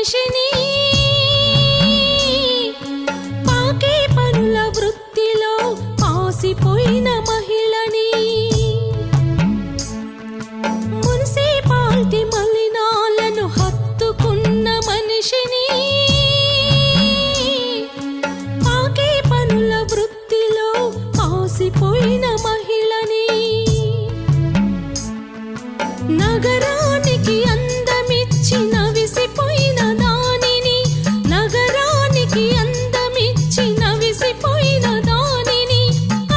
మనిషిని పాకే పనుల వృత్తిలో పాసిపోయిన మహిళని మున్సిపాలిటీ మలినాలను హత్తుకున్న మనిషిని పాకే పనుల వృత్తిలో పాసిపోయిన మహిళని నగరానికి అందమిచ్చి నవిసిపోయిన దానిని నగరానికి అందమిచ్చి నవిసిపోయిన దానిని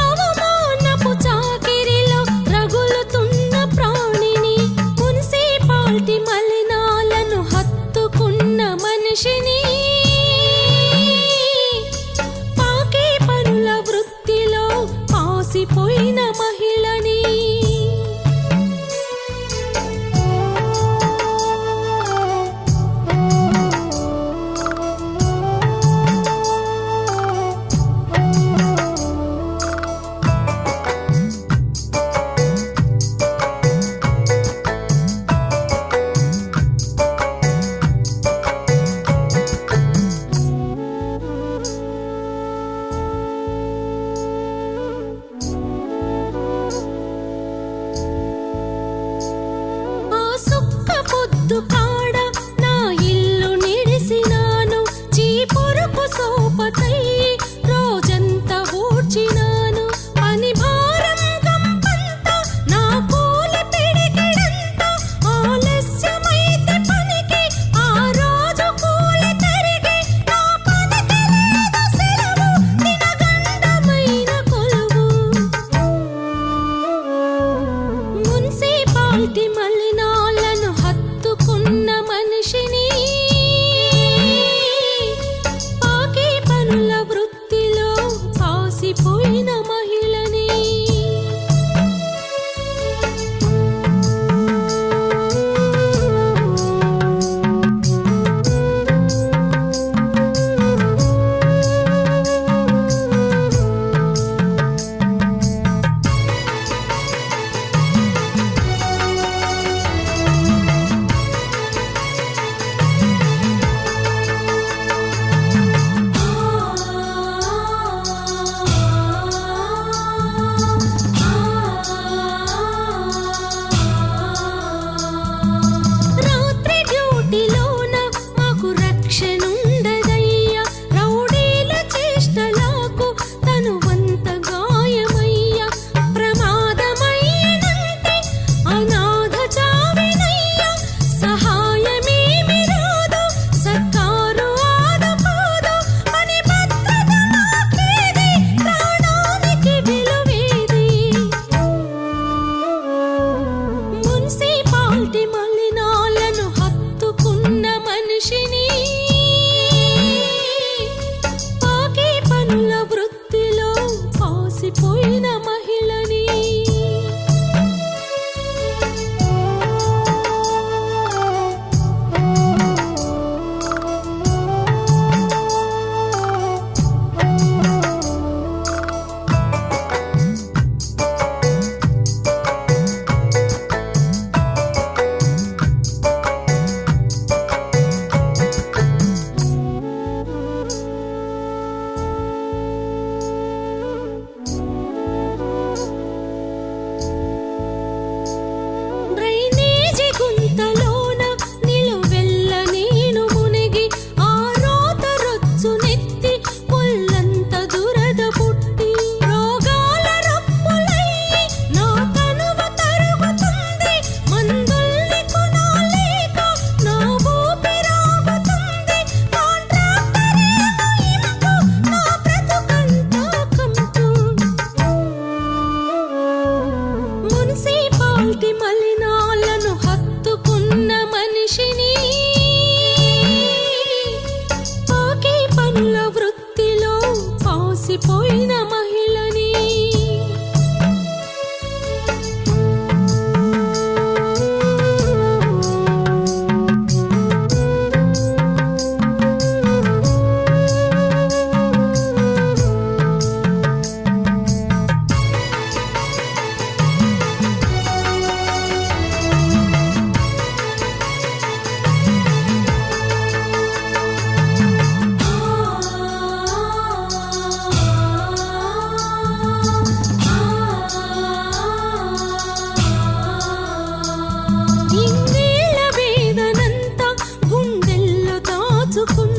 అవమానపు చాకిరిలో రగులుతున్న ప్రాణిని మున్సిపాలిటీ మలినాలను హత్తుకున్న మనిషిని పాకే పనుల వృత్తిలో పాసిపోయిన మహిళని కాడ నా ఇల్లు నిడిసినాను చీపురుకు సోపతై రోజంతా ఊడ్చినాను పని భారం గంపంత నా కూలి పిడికిడంత ఆలస్యమైతే పనికి ఆ రోజు కూలి తిరిగి నా పనికి లేదు సెలవు దినగండమైన కొలువు మున్సిపాలిటీ మలినాలను హత్తుకున్న మనిషిని పాకే పనుల వృత్తిలో పాసిపోయిన మహిళని రాత్రి డ్యూటీలోన మాకు రక్షణుండదయ్యా రౌడీల చేష్టలకు తనువంత గాయమయ్యా ప్రమాదమయ్యనంటే అనాథ చావినయ్యా సహాయమేమి రాదు సర్కారు ఆదుకోదు అని భద్రత మాకేది ప్రాణానికి విలువేది మున్సిపాలిటీ మలినాలను హత్తుకున్న మనిషిని పాకే పనుల వృత్తిలో పాసిపోయిన మహిళని డ్రైనేజీ గుంతలోన నిలువెల్ల నేను మునిగి ఆ రోత రొచ్చు నెత్తి పుల్లంత దురద పుట్టి రోగాల రప్పులయ్యి నా తనువ తరుగుతుంది మందుల్ని కొనాలేక నా ఊపిరాగుతుంది కాంట్రాక్టరేమో ఇంపు నా బ్రతుకంతా కంపు మున్సిపాలిటీ మలినాలను హత్తుకున్న మనిషిని పాకే పనుల వృత్తిలో పాసిపోయిన మహిళని దోచుకుంటూ